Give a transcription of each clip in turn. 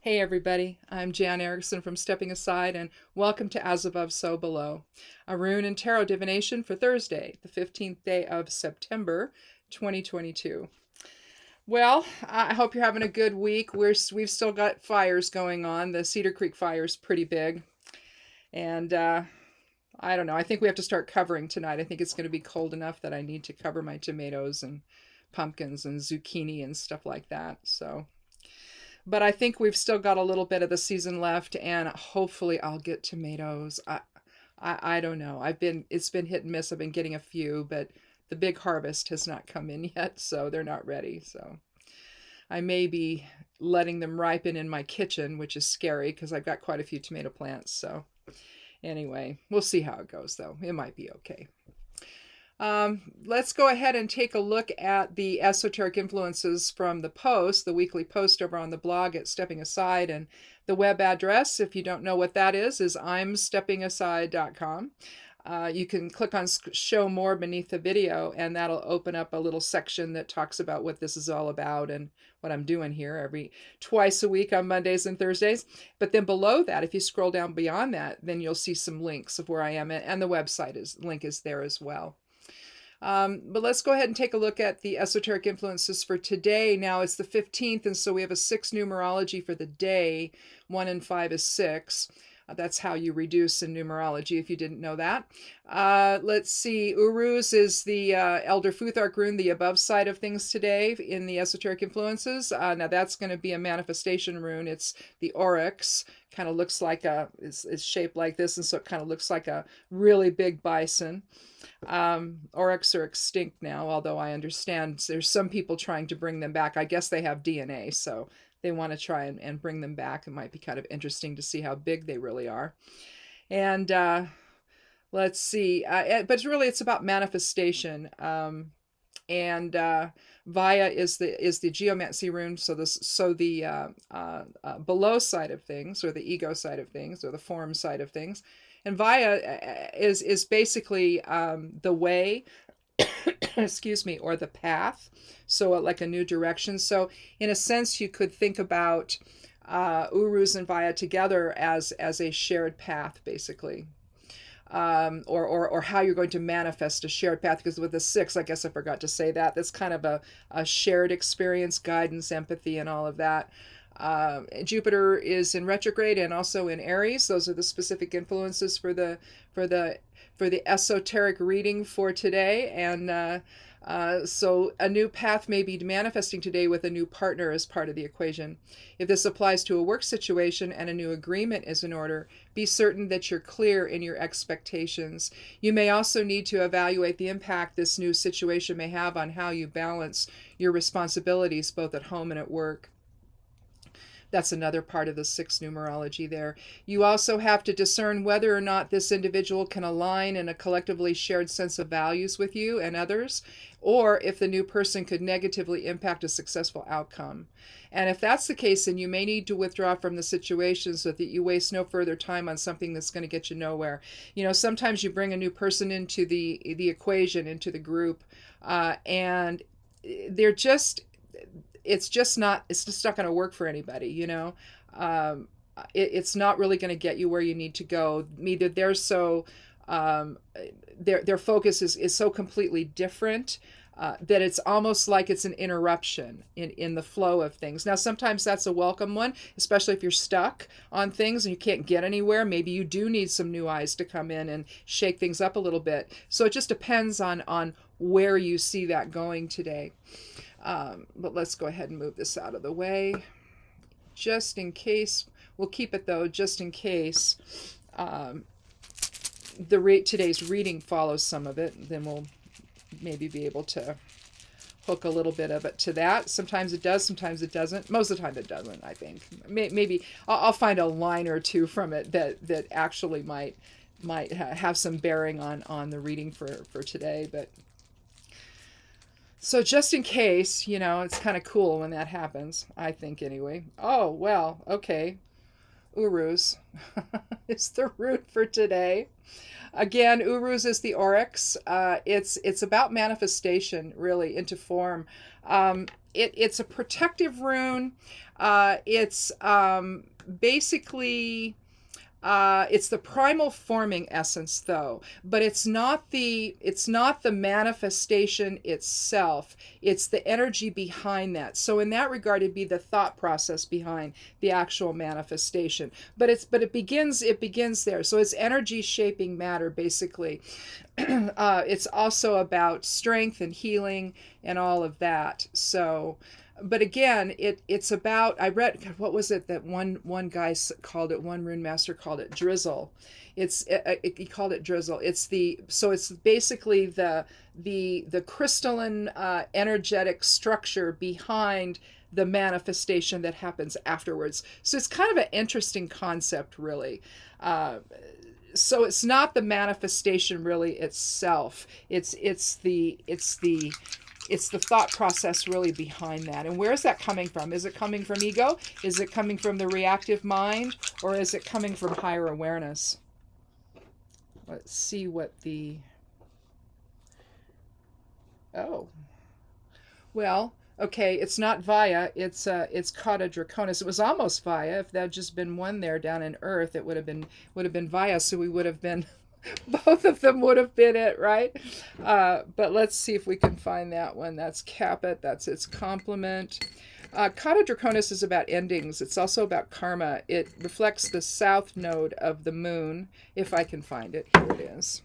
Hey everybody, I'm Jan Erickson from Stepping Aside, and welcome to As Above, So Below, a rune and tarot divination for Thursday, the 15th day of September, 2022. Well, I hope you're having a good week. We've still got fires going on. The Cedar Creek fire is pretty big, and I don't know. I think we have to start covering tonight. I think it's going to be cold enough that I need to cover my tomatoes and pumpkins and zucchini and stuff like that. But I think we've still got a little bit of the season left, and hopefully I'll get tomatoes. I don't know. It's been hit and miss. I've been getting a few, but the big harvest has not come in yet, so they're not ready. So I may be letting them ripen in my kitchen, which is scary because I've got quite a few tomato plants. So anyway, we'll see how it goes, though. It might be okay. Let's go ahead and take a look at the esoteric influences from the weekly post over on the blog at Stepping Aside. And the web address, if you don't know what that is imsteppingaside.com. You can click on show more beneath the video, and that'll open up a little section that talks about what this is all about and what I'm doing here twice a week on Mondays and Thursdays. But then below that, if you scroll down beyond that, then you'll see some links of where I am, and the website link is there as well. But let's go ahead and take a look at the esoteric influences for today. Now it's the 15th, and so we have a 6 numerology for the day. 1 and 5 is 6. That's how you reduce in numerology, if you didn't know that. Let's see. Uruz is the Elder Futhark rune, the above side of things today in the esoteric influences. Now that's going to be a manifestation rune. It's the oryx. Kind of looks like it's shaped like this, and so it kind of looks like a really big bison. Oryx are extinct now, although I understand there's some people trying to bring them back. I guess they have DNA, so they want to try and bring them back. It might be kind of interesting to see how big they really are. And let's see. But really, it's about manifestation. And Vaya is the geomancy rune. So the below side of things, or the ego side of things, or the form side of things. And Vaya is basically the way, excuse me, or the path. So like a new direction. So in a sense, you could think about Uruz and Vaya together as a shared path, basically. Or how you're going to manifest a shared path, because with the 6, I guess I forgot to say that's kind of a shared experience, guidance, empathy, and all of that. Jupiter is in retrograde and also in Aries. Those are the specific influences for the esoteric reading for today. And so a new path may be manifesting today with a new partner as part of the equation. If this applies to a work situation and a new agreement is in order, be certain that you're clear in your expectations. You may also need to evaluate the impact this new situation may have on how you balance your responsibilities both at home and at work. That's another part of the 6 numerology there. You also have to discern whether or not this individual can align in a collectively shared sense of values with you and others, or if the new person could negatively impact a successful outcome. And if that's the case, then you may need to withdraw from the situation so that you waste no further time on something that's going to get you nowhere. Sometimes you bring a new person into the equation, into the group, and they're just... it's just not going to work for anybody. It's not really going to get you where you need to go. Either they're so their focus is so completely different that it's almost like it's an interruption in the flow of things. Now, sometimes that's a welcome one, especially if you're stuck on things and you can't get anywhere. Maybe you do need some new eyes to come in and shake things up a little bit. So it just depends on where you see that going today. But let's go ahead and move this out of the way, just in case. We'll keep it, though, just in case today's reading follows some of it. Then we'll maybe be able to hook a little bit of it to that. Sometimes it does, sometimes it doesn't. Most of the time it doesn't, I think. Maybe I'll find a line or two from it that actually might have some bearing on the reading for today, but... So just in case, it's kind of cool when that happens, I think anyway. Oh, well, okay. Uruz is the root for today. Again, Uruz is the oryx. It's about manifestation, really, into form. it's a protective rune. It's basically it's the primal forming essence, though, but it's not the manifestation itself. It's the energy behind that. So in that regard, it'd be the thought process behind the actual manifestation. But it begins there. So it's energy shaping matter, basically. It's also about strength and healing and all of that. So. But again, it's about, I read, what was it that one guy called it, one rune master called it drizzle. He called it drizzle. It's basically the crystalline energetic structure behind the manifestation that happens afterwards. So it's kind of an interesting concept, really. So it's not the manifestation really itself. It's the thought process really behind that. And where is that coming from? Is it coming from ego? Is it coming from the reactive mind? Or is it coming from higher awareness? Let's see what the... Oh. Well, okay, it's not Vaya. It's Kata Draconis. It was almost Vaya. If that had just been one there down in Earth, it would have been Vaya, so we would have been... Both of them would have been it, right? But let's see if we can find that one. That's Caput. That's its complement. Kata Draconis is about endings. It's also about karma. It reflects the south node of the moon. If I can find it. Here it is.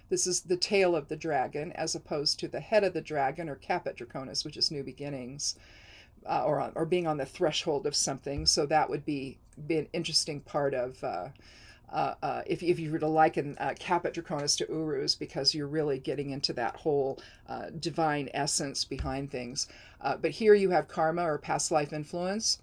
This is the tail of the dragon, as opposed to the head of the dragon, or Caput Draconis, which is new beginnings, or being on the threshold of something. So that would be an interesting part of... if you were to liken Caput Draconis to Uruz, because you're really getting into that whole divine essence behind things. But here you have karma, or past life influence,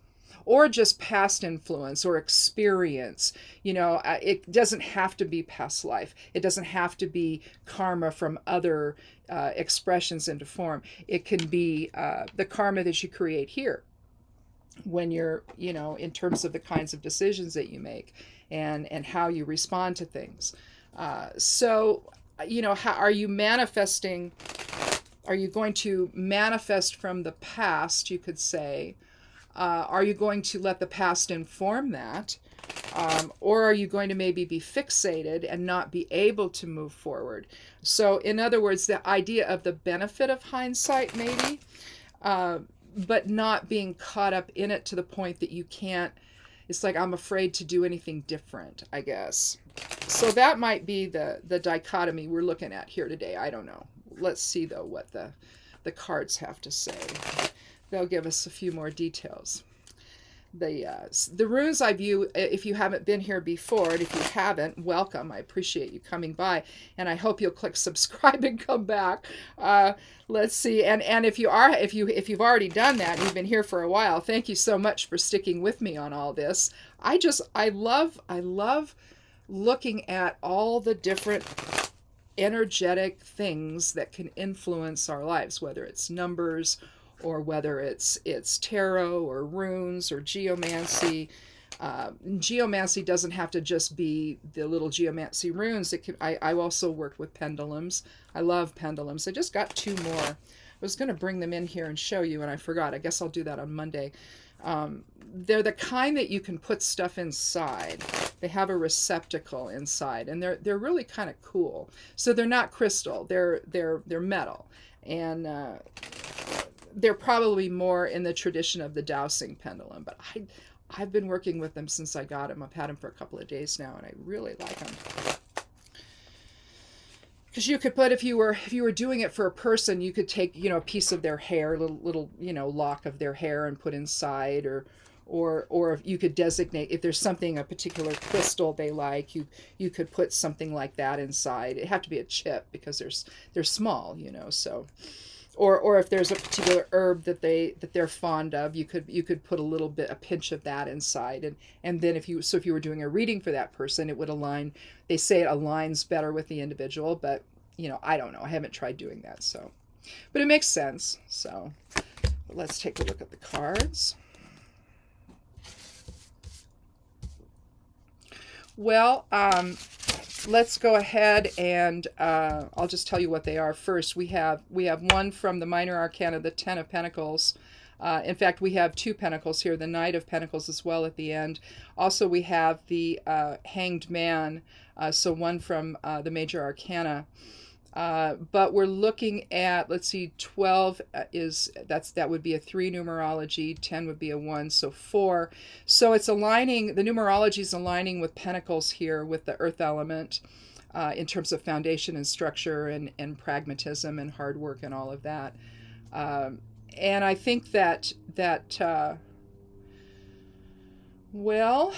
or just past influence or experience. It doesn't have to be past life. It doesn't have to be karma from other expressions into form. It can be the karma that you create here when you're, in terms of the kinds of decisions that you make. And how you respond to things. So, how are you manifesting? Are you going to manifest from the past, you could say? Are you going to let the past inform that? Or are you going to maybe be fixated and not be able to move forward? So, in other words, the idea of the benefit of hindsight, maybe, but not being caught up in it to the point that you can't. It's like, I'm afraid to do anything different, I guess. So that might be the dichotomy we're looking at here today. I don't know. Let's see, though, what the cards have to say. They'll give us a few more details. The runes I view, if you haven't been here before, and if you haven't, welcome. I appreciate you coming by, and I hope you'll click subscribe and come back. Let's see, and if you've already done that and you've been here for a while, thank you so much for sticking with me on all this. I love looking at all the different energetic things that can influence our lives, whether it's numbers, or whether it's tarot or runes or geomancy. Geomancy doesn't have to just be the little geomancy runes. I also work with pendulums. I love pendulums. I just got two more. I was going to bring them in here and show you, and I forgot. I guess I'll do that on Monday. They're the kind that you can put stuff inside. They have a receptacle inside, and they're really kind of cool. So they're not crystal. They're metal, and they're probably more in the tradition of the dowsing pendulum, but I've been working with them since I got them. I've had them for a couple of days now, and I really like them. Because you could put, if you were doing it for a person, you could take, a piece of their hair, little lock of their hair, and put inside, or if you could designate, if there's something, a particular crystal they like, you could put something like that inside. It'd have to be a chip, because they're small, so. Or if there's a particular herb that they're fond of, you could put a pinch of that inside, and then if you were doing a reading for that person, it would align. They say it aligns better with the individual, but I don't know. I haven't tried doing that, so, but it makes sense. So let's take a look at the cards. Well, let's go ahead and I'll just tell you what they are first. We have one from the Minor Arcana, the Ten of Pentacles. In fact, we have two Pentacles here, the Knight of Pentacles as well at the end. Also, we have the Hanged Man, so one from the Major Arcana. But we're looking at, let's see, 12 that would be a 3 numerology, 10 would be a 1, so 4. So it's aligning, the numerology is aligning with Pentacles here with the earth element in terms of foundation and structure and pragmatism and hard work and all of that. And I think that well,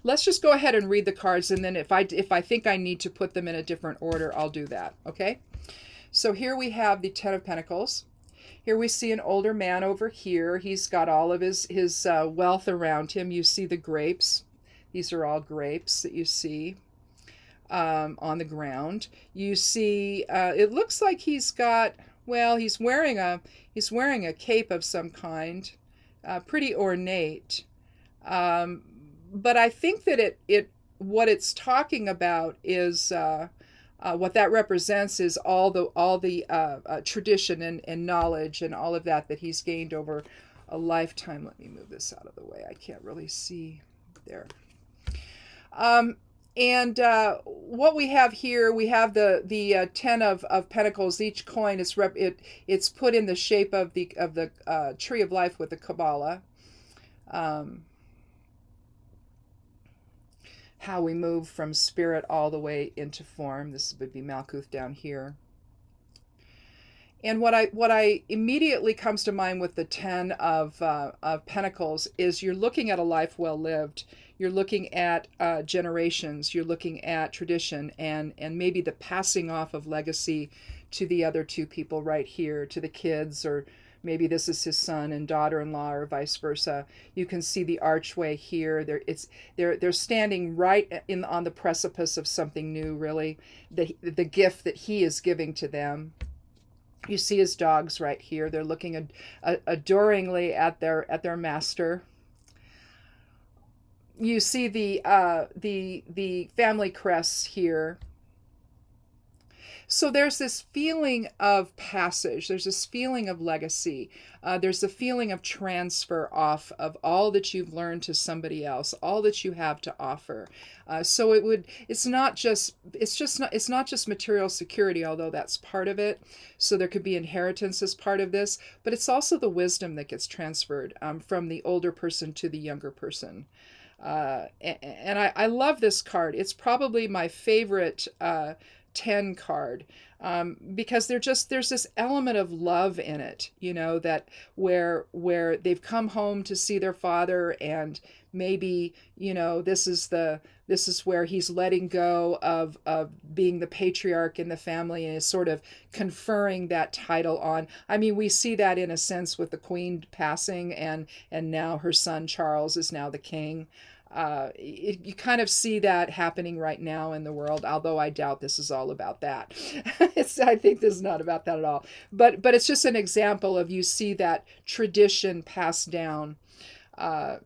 let's just go ahead and read the cards, and then if I think I need to put them in a different order, I'll do that, okay? So here we have the Ten of Pentacles. Here we see an older man over here. He's got all of his wealth around him. You see the grapes. These are all grapes that you see on the ground. You see, it looks like he's got, well, he's wearing a cape of some kind, pretty ornate. But I think that what it's talking about is what that represents is all the tradition and knowledge and all of that he's gained over a lifetime. Let me move this out of the way. I can't really see there. And what we have here, we have the Ten of Pentacles. Each coin is it's put in the shape of the tree of life with the Kabbalah. How we move from spirit all the way into form. This would be Malkuth down here. And what I immediately comes to mind with the Ten of Pentacles is you're looking at a life well lived. You're looking at generations. You're looking at tradition and maybe the passing off of legacy to the other two people right here, to the kids, or maybe this is his son and daughter-in-law, or vice versa. You can see the archway here. They're standing right on the precipice of something new, really, the gift that he is giving to them. You see his dogs right here. They're looking adoringly at their master. You see the family crests here. So there's this feeling of passage. There's this feeling of legacy. There's a feeling of transfer off of all that you've learned to somebody else, all that you have to offer. So it's not just material security, although that's part of it. So there could be inheritance as part of this, but it's also the wisdom that gets transferred from the older person to the younger person. And I love this card. It's probably my favorite 10 card, because there's this element of love in it, that where they've come home to see their father, and maybe this is where he's letting go of being the patriarch in the family and is sort of conferring that title on. I mean, we see that in a sense with the queen passing, and now her son Charles is now the king. You kind of see that happening right now in the world, although I doubt this is all about that. I think this is not about that at all. But it's just an example of, you see that tradition passed down.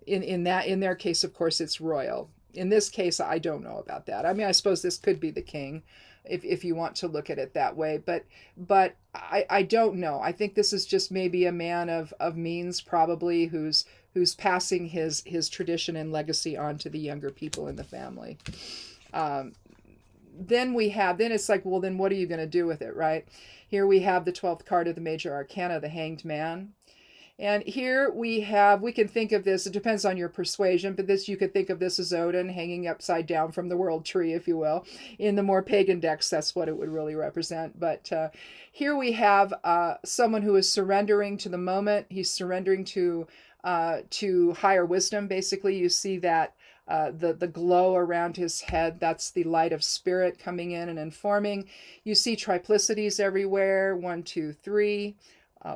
In their case, of course, it's royal. In this case, I don't know about that. I mean, I suppose this could be the king, if you want to look at it that way. But I don't know. I think this is just maybe a man of means, probably, who's passing his tradition and legacy on to the younger people in the family. Then it's like, well, then what are you going to do with it, right? Here we have the 12th card of the Major Arcana, the Hanged Man. And here we can think of this, it depends on your persuasion, but you could think of this as Odin hanging upside down from the world tree, if you will. In the more pagan decks, that's what it would really represent. But here we have someone who is surrendering to the moment. He's surrendering to higher wisdom, basically. You see that the glow around his head, that's the light of spirit coming in and informing. You see triplicities everywhere, 1, 2, 3.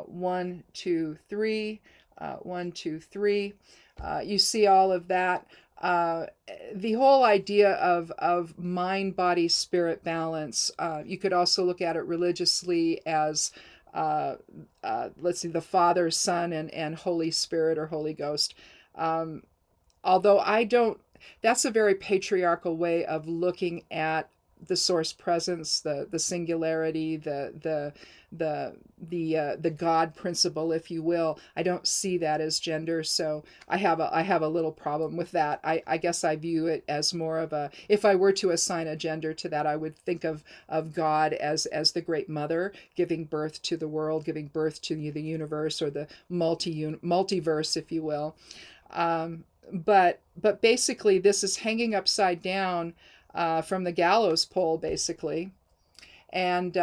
1, 2, 3, 1, 2, 3. You see all of that. The whole idea of mind, body, spirit balance. You could also look at it religiously as, let's see, the Father, Son, and Holy Spirit or Holy Ghost. Although I don't, That's a very patriarchal way of looking at the source presence, the singularity, the God principle, if you will. I don't see that as gender, so I have a little problem with that. I guess I view it as more of a, if I were to assign a gender to that, I would think of God as the great mother, giving birth to the world, giving birth to the universe, or the multiverse, if you will. But basically, this is hanging upside down from the gallows pole, basically, and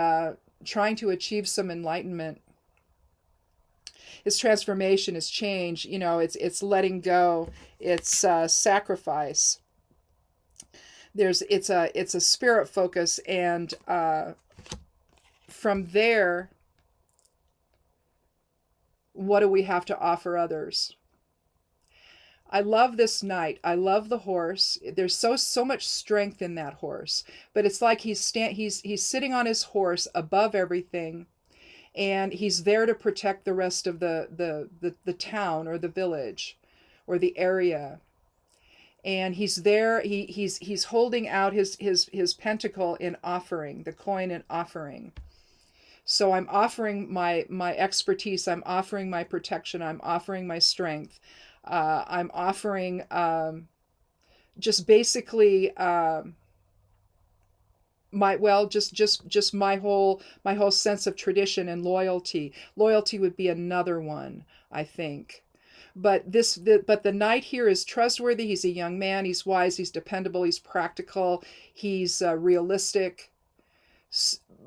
trying to achieve some enlightenment. It's transformation, it's change. It's letting go. It's sacrifice. It's a spirit focus, and from there, what do we have to offer others? I love this knight. I love the horse. There's so much strength in that horse. But it's like he's sitting on his horse above everything, and he's there to protect the rest of the town or the village or the area. And he's there. He's holding out his pentacle in offering, the coin in offering. So I'm offering my expertise. I'm offering my protection. I'm offering my strength. I'm offering just basically just my whole sense of tradition and loyalty. Loyalty would be another one, I think. But the knight here is trustworthy. He's a young man. He's wise. He's dependable. He's practical. He's realistic.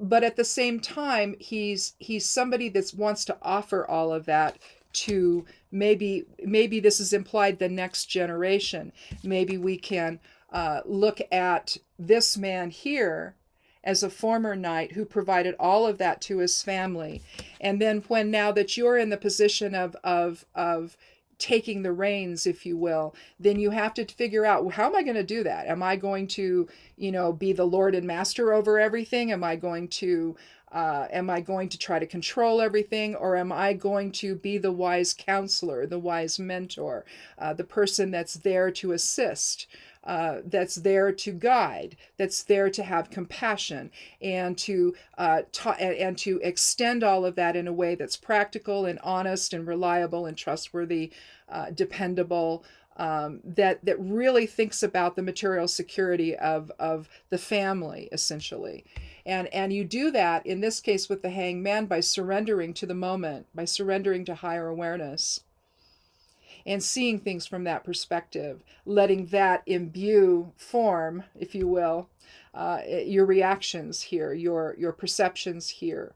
But at the same time, he's somebody that wants to offer all of that to maybe this is implied the next generation. Maybe we can look at this man here as a former knight who provided all of that to his family, and then now that you're in the position of taking the reins, if you will, then you have to figure out, how am I going to do that? Am I going to be the lord and master over everything? Am I going to try to control everything, or am I going to be the wise counselor, the wise mentor, the person that's there to assist, that's there to guide, that's there to have compassion, and to extend all of that in a way that's practical and honest and reliable and trustworthy, dependable, that really thinks about the material security of the family, essentially. And you do that, in this case with the hangman, by surrendering to the moment, by surrendering to higher awareness, and seeing things from that perspective, letting that imbue, form, if you will, your reactions here, your perceptions here.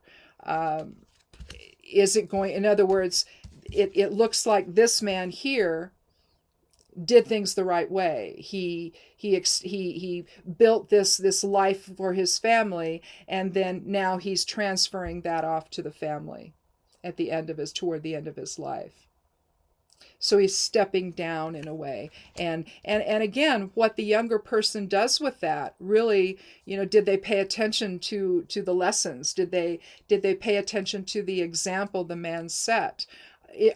Is it going, in other words, it looks like this man here did things the right way. He built this life for his family, and then now he's transferring that off to the family toward the end of his life. So he's stepping down in a way. And again, what the younger person does with that, really, did they pay attention to the lessons? Did they pay attention to the example the man set?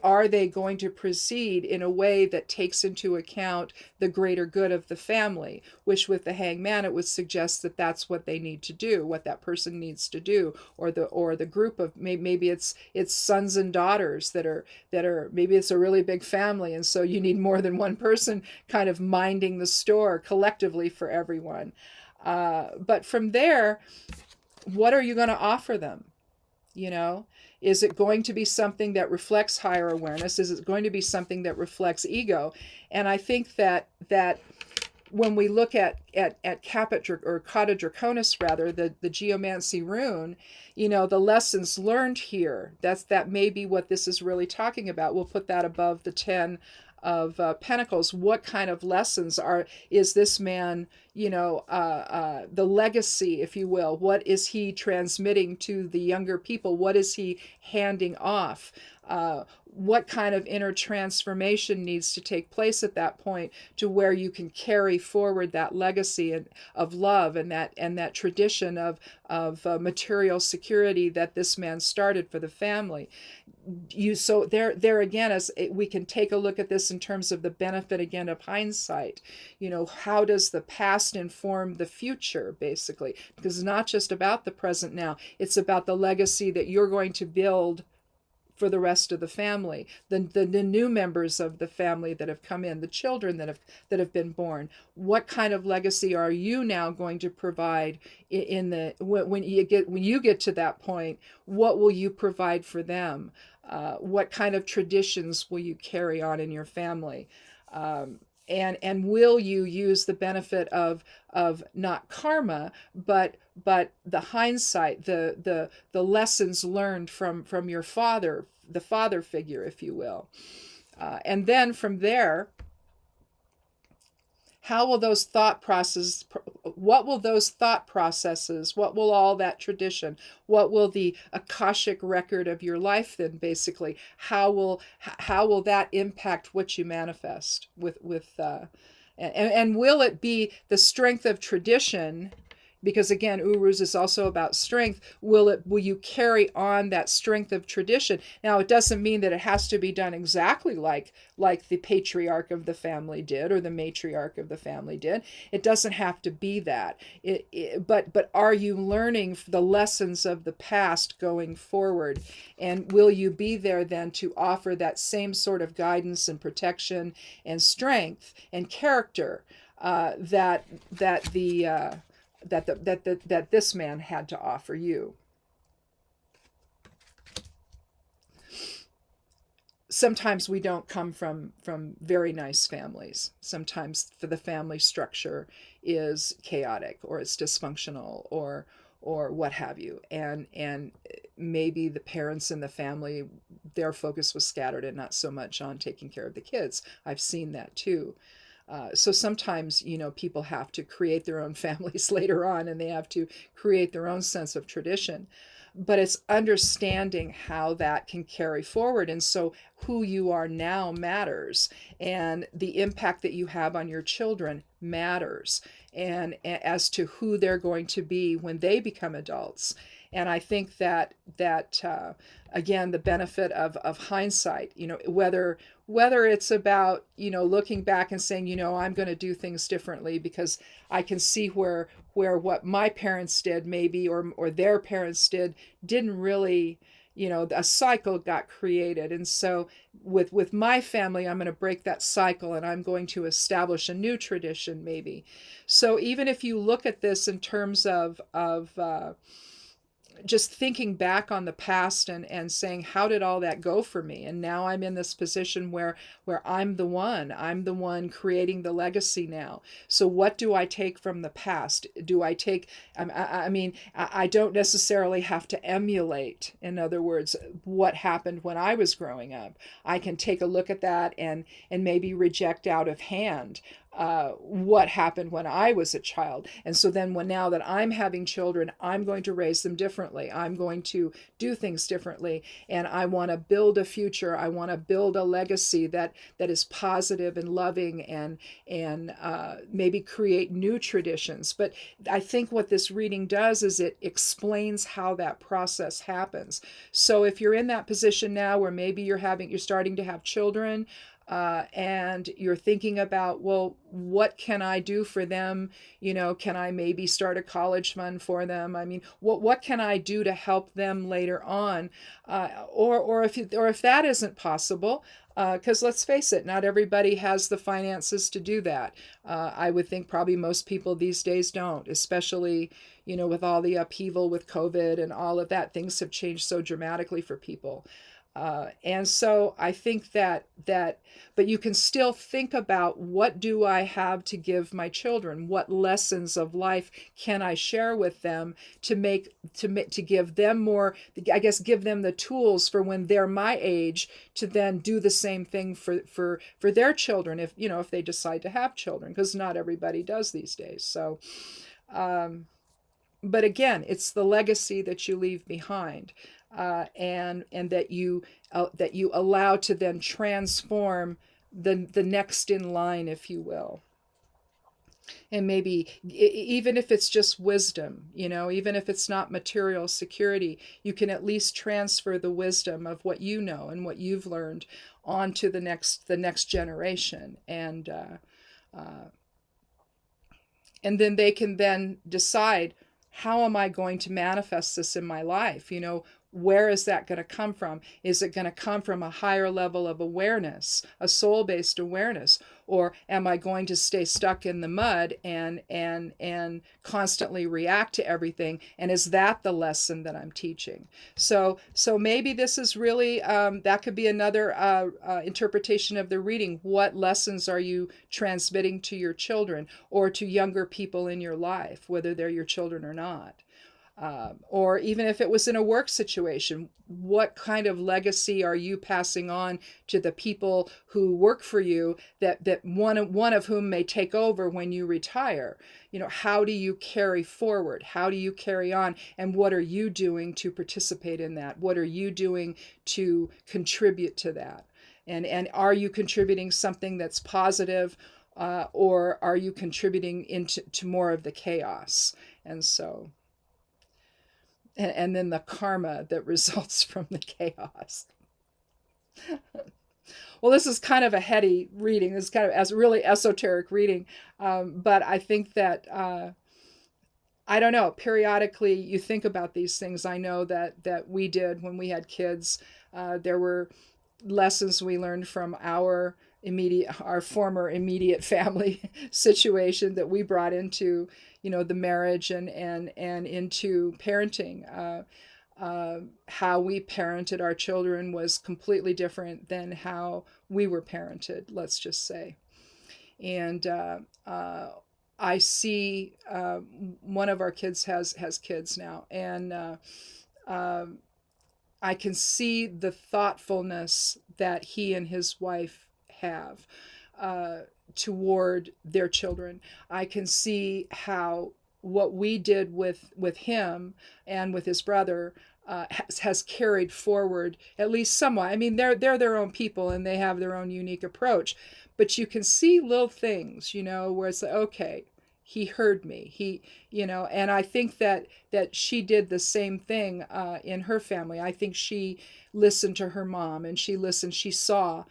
Are they going to proceed in a way that takes into account the greater good of the family? Which, with the hangman, it would suggest that that's what they need to do, what that person needs to do, or the group of, maybe it's sons and daughters that are maybe it's a really big family, and so you need more than one person kind of minding the store collectively for everyone. But from there, what are you going to offer them? Is it going to be something that reflects higher awareness? Is it going to be something that reflects ego? And I think that when we look at Caput or Cata Draconis, rather, the Geomancy rune, the lessons learned here, that may be what this is really talking about. We'll put that above the 10 of Pentacles. What kind of lessons is this man, the legacy, if you will? What is he transmitting to the younger people? What is he handing off? What kind of inner transformation needs to take place at that point to where you can carry forward that legacy of love and that tradition of material security that this man started for the family. So there again, as we can take a look at this in terms of the benefit again of hindsight. How does the past inform the future, basically? Because it's not just about the present now, it's about the legacy that you're going to build for the rest of the family, the new members of the family that have come in, the children that have been born. What kind of legacy are you now going to provide when you get to that point? What will you provide for them? What kind of traditions will you carry on in your family? And will you use the benefit of not karma, but the hindsight, the lessons learned from your father, the father figure, if you will. And then from there, how will those thought processes, what will those thought processes, what will all that tradition, what will the Akashic record of your life then, basically, how will that impact what you manifest and will it be the strength of tradition? Because again, Uruz is also about strength. Will you carry on that strength of tradition? Now, it doesn't mean that it has to be done exactly like the patriarch of the family did or the matriarch of the family did. It doesn't have to be that. But are you learning the lessons of the past going forward? And will you be there then to offer that same sort of guidance and protection and strength and character that this man had to offer you? Sometimes we don't come from very nice families. Sometimes the family structure is chaotic or it's dysfunctional or what have you, and maybe the parents in the family, their focus was scattered and not so much on taking care of the kids. I've seen that too. So sometimes, people have to create their own families later on, and they have to create their own sense of tradition. But it's understanding how that can carry forward. And so who you are now matters, and the impact that you have on your children matters, and as to who they're going to be when they become adults. And I think that again, the benefit of hindsight, whether it's about, looking back and saying, I'm going to do things differently because I can see where what my parents did maybe, or their parents didn't really, a cycle got created. And so with my family, I'm going to break that cycle and I'm going to establish a new tradition maybe. So even if you look at this in terms of just thinking back on the past and saying, how did all that go for me? And now I'm in this position where I'm the one creating the legacy now. So what do I take from the past? Do I take, I don't necessarily have to emulate, in other words, what happened when I was growing up. I can take a look at that and maybe reject out of hand what happened when I was a child. And so then now that I'm having children, I'm going to raise them differently. I'm going to do things differently. And I want to build a future. I want to build a legacy that is positive and loving, and maybe create new traditions. But I think what this reading does is it explains how that process happens. So if you're in that position now where maybe you're starting to have children, and you're thinking about, well, what can I do for them? Can I maybe start a college fund for them? I mean, what can I do to help them later on? Or if that isn't possible, because let's face it, not everybody has the finances to do that. I would think probably most people these days don't, especially, with all the upheaval with COVID and all of that. Things have changed so dramatically for people. And so I think that, but you can still think about, what do I have to give my children? What lessons of life can I share with them to give them more, I guess, give them the tools for when they're my age to then do the same thing for their children, if they decide to have children, because not everybody does these days. So, but again, it's the legacy that you leave behind. and that you allow to then transform the next in line, if you will. And maybe even if it's just wisdom, even if it's not material security, you can at least transfer the wisdom of what you know and what you've learned onto the next generation. And then they can then decide, how am I going to manifest this in my life? Where is that going to come from? Is it going to come from a higher level of awareness, a soul-based awareness? Or am I going to stay stuck in the mud and constantly react to everything? And is that the lesson that I'm teaching? So maybe this is really, that could be another interpretation of the reading. What lessons are you transmitting to your children or to younger people in your life, whether they're your children or not? Or even if it was in a work situation, what kind of legacy are you passing on to the people who work for you, that one of whom may take over when you retire? How do you carry forward? How do you carry on? And what are you doing to participate in that? What are you doing to contribute to that? And are you contributing something that's positive, or are you contributing into more of the chaos? And so... and then the karma that results from the chaos. Well, this is kind of a heady reading. This is kind of as really esoteric reading, but I think that I don't know. Periodically, you think about these things. I know that we did when we had kids. There were lessons we learned from our former immediate family situation that we brought into the marriage and into parenting. How we parented our children was completely different than how we were parented, let's just say. And I see one of our kids has kids now, and I can see the thoughtfulness that he and his wife have toward their children. I can see how what we did with him and with his brother has carried forward, at least somewhat. I mean, they're their own people and they have their own unique approach, but you can see little things, where it's like, okay, he heard me. And I think that she did the same thing in her family. I think she listened to her mom, and she saw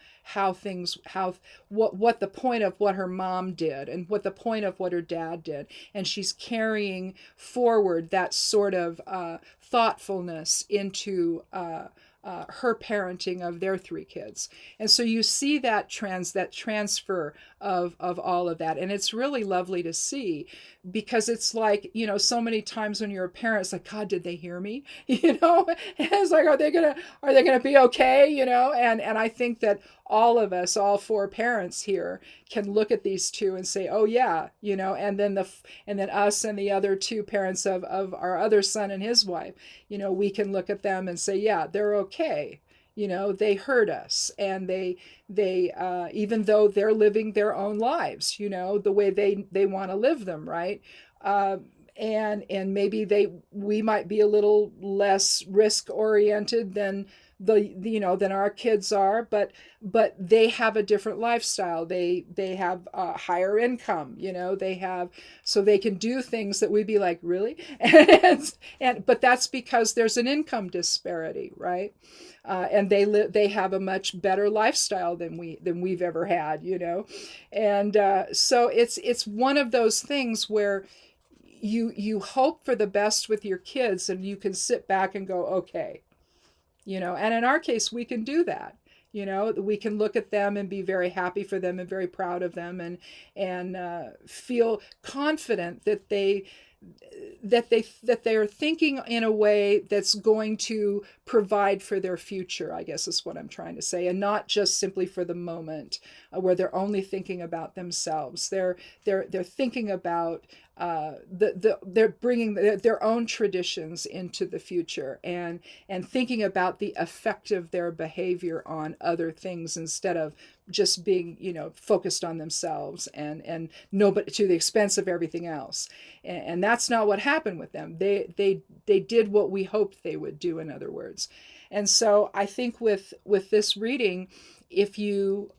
what the point of what her mom did and what the point of what her dad did. And she's carrying forward that sort of thoughtfulness into her parenting of their 3 kids. And so you see that transfer of all of that. And it's really lovely to see, because it's like, so many times when you're a parent, it's like, God, did they hear me? And it's like, are they gonna be okay? And I think that all of us, all 4 parents here, can look at these 2 and say, oh yeah, and then us and the other 2 parents of our other son and his wife, we can look at them and say, yeah, they're okay. They heard us, and they even though they're living their own lives, the way they want to live them, right? And maybe we might be a little less risk oriented than than our kids are, but they have a different lifestyle. They have a higher income, so they can do things that we'd be like, really? But that's because there's an income disparity, right? And they have a much better lifestyle than we've ever had, and so it's one of those things where you hope for the best with your kids, and you can sit back and go, okay. And in our case, we can do that. We can look at them and be very happy for them and very proud of them, and feel confident that they are thinking in a way that's going to provide for their future, I guess is what I'm trying to say, and not just simply for the moment, where they're only thinking about themselves. They're thinking about they're bringing their own traditions into the future, and thinking about the effect of their behavior on other things, instead of just being focused on themselves and nobody, to the expense of everything else. And that's not what happened with them. They did what we hoped they would do, in other words. And so I think with this reading, if you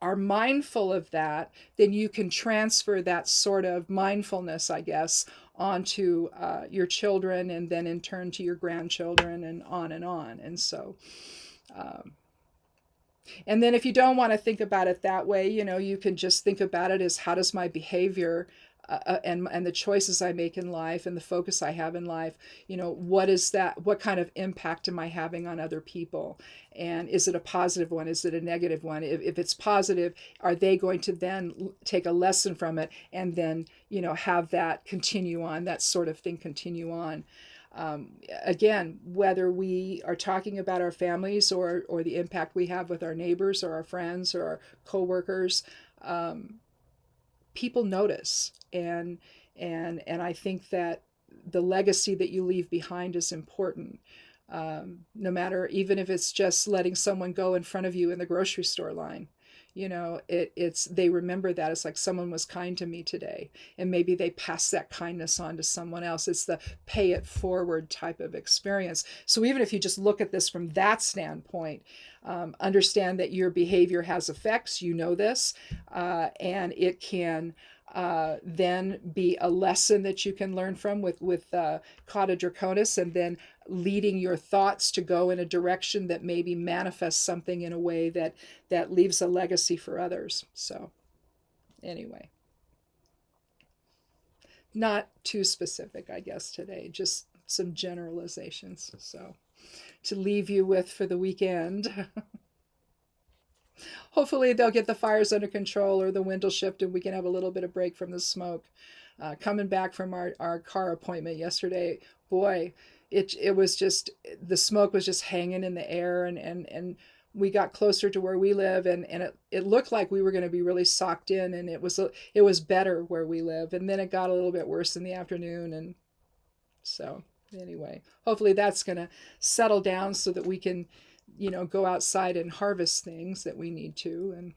are mindful of that, then you can transfer that sort of mindfulness, I guess, onto your children, and then in turn to your grandchildren, and on and on. And so, and then if you don't want to think about it that way, you can just think about it as, how does my behavior and the choices I make in life and the focus I have in life, what is that? What kind of impact am I having on other people? And is it a positive one? Is it a negative one? If it's positive, are they going to then take a lesson from it and then, have that continue on, that sort of thing continue on? Again, whether we are talking about our families or the impact we have with our neighbors or our friends or our coworkers, people notice, and I think that the legacy that you leave behind is important. No matter, even if it's just letting someone go in front of you in the grocery store line, it's they remember that. It's like, someone was kind to me today, and maybe they pass that kindness on to someone else. It's the pay it forward type of experience. So even if you just look at this from that standpoint, understand that your behavior has effects, this, and it can then be a lesson that you can learn from with Cauda Draconis, and then leading your thoughts to go in a direction that maybe manifests something in a way that leaves a legacy for others. So anyway, not too specific, I guess, today, just some generalizations. So to leave you with for the weekend. Hopefully they'll get the fires under control, or the wind will shift, and we can have a little bit of break from the smoke. Coming back from our car appointment yesterday, boy, it was just, the smoke was just hanging in the air, and we got closer to where we live, and it looked like we were going to be really socked in, and it was better where we live. And then it got a little bit worse in the afternoon, and so anyway, hopefully that's going to settle down so that we can go outside and harvest things that we need to.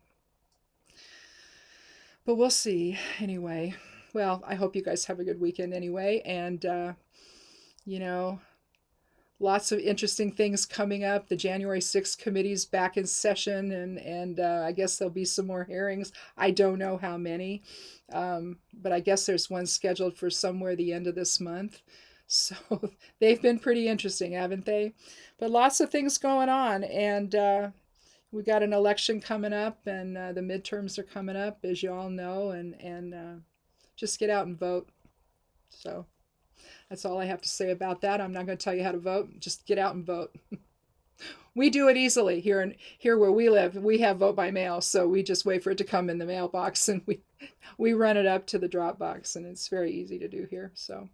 But we'll see. Anyway, well, I hope you guys have a good weekend anyway. And, lots of interesting things coming up. The January 6th committee's back in session, and I guess there'll be some more hearings. I don't know how many, but I guess there's one scheduled for somewhere the end of this month. So they've been pretty interesting, haven't they? But lots of things going on, and we got an election coming up, and the midterms are coming up, as you all know, and just get out and vote. So that's all I have to say about that. I'm not going to tell you how to vote. Just get out and vote. We do it easily here where we live. We have vote by mail, so we just wait for it to come in the mailbox, and we run it up to the drop box, and it's very easy to do here. So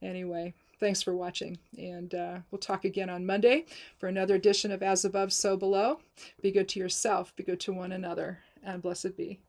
anyway, thanks for watching, and we'll talk again on Monday for another edition of As Above, So Below. Be good to yourself, be good to one another, and blessed be.